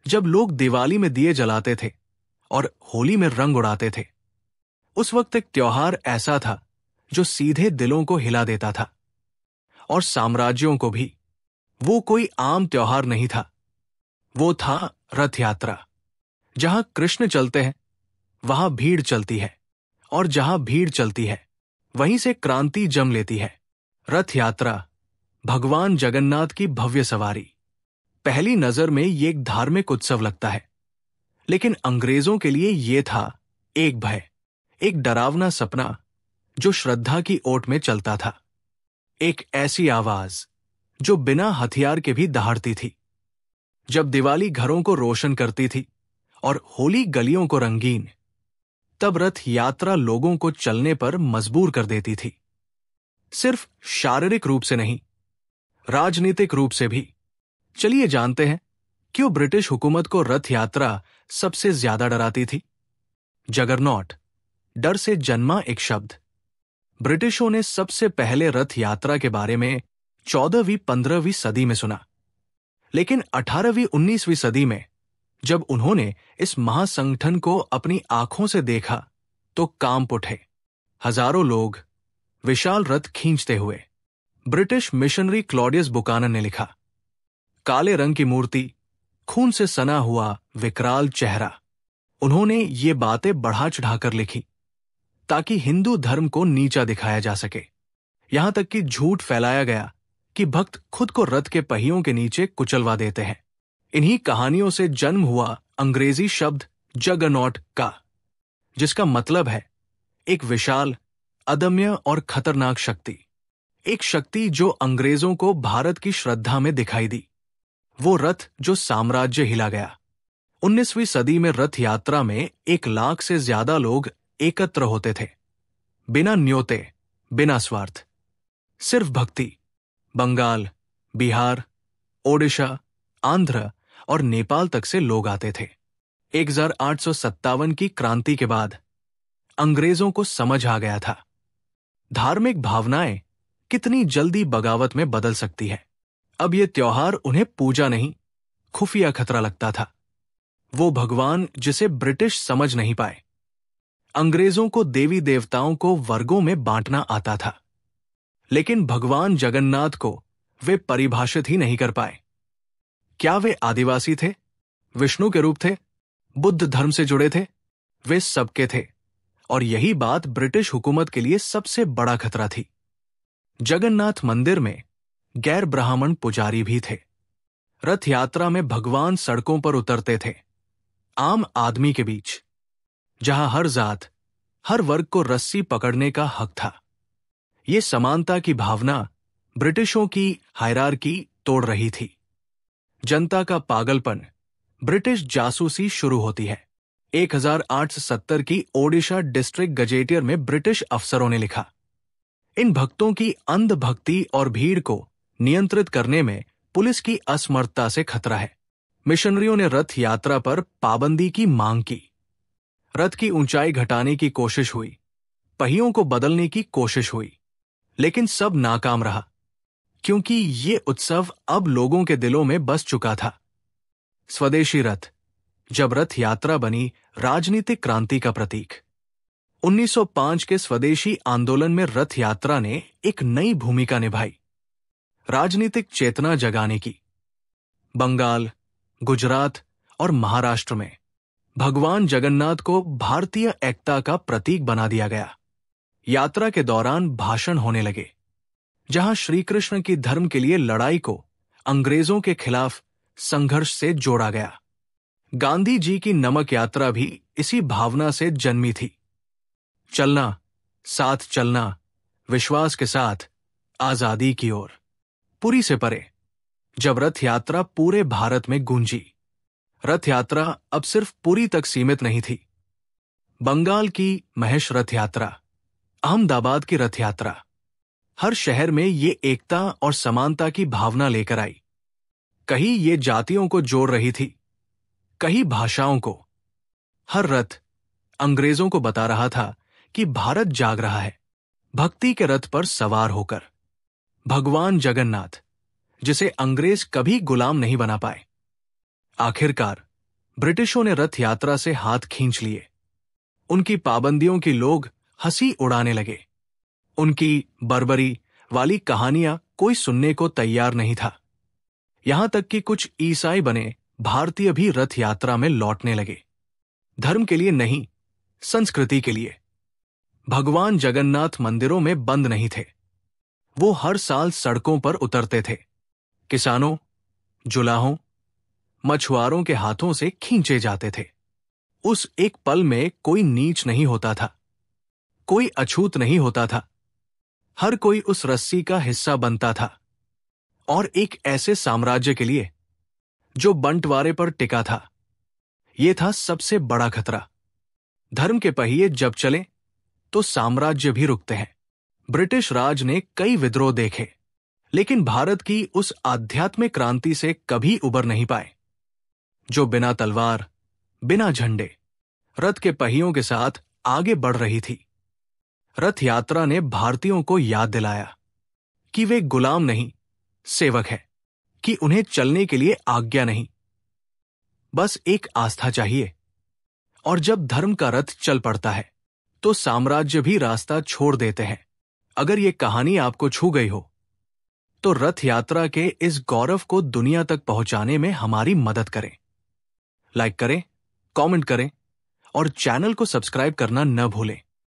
जब लोग दिवाली में दिए जलाते थे और होली में रंग उड़ाते थे, उस वक्त एक त्योहार ऐसा था जो सीधे दिलों को हिला देता था। और साम्राज्यों को भी वो कोई आम त्योहार नहीं था, वो था रथ यात्रा। जहां कृष्ण चलते हैं वहां भीड़ चलती है, और जहां भीड़ चलती है वहीं से क्रांति जम लेती है। रथ यात्रा, भगवान जगन्नाथ की भव्य सवारी। पहली नजर में ये एक धार्मिक उत्सव लगता है, लेकिन अंग्रेजों के लिए ये था एक भय, एक डरावना सपना जो श्रद्धा की ओट में चलता था। एक ऐसी आवाज जो बिना हथियार के भी दहाड़ती थी। जब दिवाली घरों को रोशन करती थी और होली गलियों को रंगीन, तब रथ यात्रा लोगों को चलने पर मजबूर कर देती थी। सिर्फ शारीरिक रूप से नहीं, राजनीतिक रूप से भी। चलिए जानते हैं क्यों ब्रिटिश हुकूमत को रथ यात्रा सबसे ज्यादा डराती थी। जगरनॉट, डर से जन्मा एक शब्द। ब्रिटिशों ने सबसे पहले रथ यात्रा के बारे में 14वीं-15वीं सदी में सुना, लेकिन 18वीं-19वीं सदी में जब उन्होंने इस महासंगठन को अपनी आंखों से देखा तो कांप उठे। हजारों लोग विशाल रथ खींचते हुए। ब्रिटिश मिशनरी क्लॉडियस बुकानन ने लिखा, काले रंग की मूर्ति, खून से सना हुआ विकराल चेहरा। उन्होंने ये बातें बढ़ा चढ़ाकर लिखी ताकि हिंदू धर्म को नीचा दिखाया जा सके। यहां तक कि झूठ फैलाया गया कि भक्त खुद को रथ के पहियों के नीचे कुचलवा देते हैं। इन्हीं कहानियों से जन्म हुआ अंग्रेजी शब्द जगरनॉट का, जिसका मतलब है एक विशाल, अदम्य और खतरनाक शक्ति। एक शक्ति जो अंग्रेजों को भारत की श्रद्धा में दिखाई दी। वो रथ जो साम्राज्य हिला गया। 19वीं सदी में रथ यात्रा में 1 लाख से ज्यादा लोग एकत्र होते थे, बिना न्योते, बिना स्वार्थ, सिर्फ भक्ति। बंगाल, बिहार, ओडिशा, आंध्र और नेपाल तक से लोग आते थे। 1857 की क्रांति के बाद अंग्रेजों को समझ आ गया था, धार्मिक भावनाएं कितनी जल्दी बगावत में बदल सकती है। अब यह त्योहार उन्हें पूजा नहीं, खुफिया खतरा लगता था। वो भगवान जिसे ब्रिटिश समझ नहीं पाए। अंग्रेजों को देवी देवताओं को वर्गों में बांटना आता था, लेकिन भगवान जगन्नाथ को वे परिभाषित ही नहीं कर पाए। क्या वे आदिवासी थे, विष्णु के रूप थे, बुद्ध धर्म से जुड़े थे? वे सबके थे, और यही बात ब्रिटिश हुकूमत के लिए सबसे बड़ा खतरा थी। जगन्नाथ मंदिर में गैर ब्राह्मण पुजारी भी थे। रथ यात्रा में भगवान सड़कों पर उतरते थे, आम आदमी के बीच, जहां हर जात, हर वर्ग को रस्सी पकड़ने का हक था। ये समानता की भावना ब्रिटिशों की हायरार्की तोड़ रही थी। जनता का पागलपन, ब्रिटिश जासूसी शुरू होती है। 1870 की ओडिशा डिस्ट्रिक्ट गजेटियर में ब्रिटिश अफसरों ने लिखा, इन भक्तों की अंध भक्ति और भीड़ को नियंत्रित करने में पुलिस की असमर्थता से खतरा है। मिशनरियों ने रथ यात्रा पर पाबंदी की मांग की। रथ की ऊंचाई घटाने की कोशिश हुई, पहियों को बदलने की कोशिश हुई, लेकिन सब नाकाम रहा, क्योंकि ये उत्सव अब लोगों के दिलों में बस चुका था। स्वदेशी रथ, जब रथ यात्रा बनी राजनीतिक क्रांति का प्रतीक। 1905 के स्वदेशी आंदोलन में रथ यात्रा ने एक नई भूमिका निभाई, राजनीतिक चेतना जगाने की। बंगाल, गुजरात और महाराष्ट्र में भगवान जगन्नाथ को भारतीय एकता का प्रतीक बना दिया गया। यात्रा के दौरान भाषण होने लगे, जहां श्री कृष्ण की धर्म के लिए लड़ाई को अंग्रेजों के खिलाफ संघर्ष से जोड़ा गया। गांधी जी की नमक यात्रा भी इसी भावना से जन्मी थी। चलना, साथ चलना, विश्वास के साथ आजादी की ओर, पुरी से परे। जब रथ यात्रा पूरे भारत में गूंजी, रथ यात्रा अब सिर्फ पुरी तक सीमित नहीं थी। बंगाल की महेश रथ यात्रा, अहमदाबाद की रथ यात्रा, हर शहर में ये एकता और समानता की भावना लेकर आई। कहीं ये जातियों को जोड़ रही थी, कहीं भाषाओं को। हर रथ अंग्रेजों को बता रहा था कि भारत जाग रहा है, भक्ति के रथ पर सवार होकर। भगवान जगन्नाथ, जिसे अंग्रेज कभी गुलाम नहीं बना पाए, आखिरकार ब्रिटिशों ने रथ यात्रा से हाथ खींच लिए। उनकी पाबंदियों की लोग हंसी उड़ाने लगे। उनकी बर्बरी वाली कहानियां कोई सुनने को तैयार नहीं था। यहां तक कि कुछ ईसाई बने भारतीय भी रथ यात्रा में लौटने लगे। धर्म के लिए नहीं, संस्कृति के लिए। भगवान जगन्नाथ मंदिरों में बंद नहीं थे। वो हर साल सड़कों पर उतरते थे। किसानों, जुलाहों, मछुआरों के हाथों से खींचे जाते थे। उस एक पल में कोई नीच नहीं होता था, कोई अछूत नहीं होता था। हर कोई उस रस्सी का हिस्सा बनता था। और एक ऐसे साम्राज्य के लिए जो बंटवारे पर टिका था। यह था सबसे बड़ा खतरा। धर्म के पहिए जब चले तो साम्राज्य भी रुकते हैं। ब्रिटिश राज ने कई विद्रोह देखे, लेकिन भारत की उस आध्यात्मिक क्रांति से कभी उबर नहीं पाए, जो बिना तलवार, बिना झंडे, रथ के पहियों के साथ आगे बढ़ रही थी। रथ यात्रा ने भारतीयों को याद दिलाया कि वे गुलाम नहीं, सेवक है, कि उन्हें चलने के लिए आज्ञा नहीं, बस एक आस्था चाहिए। और जब धर्म का रथ चल पड़ता है तो साम्राज्य भी रास्ता छोड़ देते हैं। अगर ये कहानी आपको छू गई हो तो रथ यात्रा के इस गौरव को दुनिया तक पहुंचाने में हमारी मदद करें। लाइक करें, कमेंट करें और चैनल को सब्सक्राइब करना न भूलें।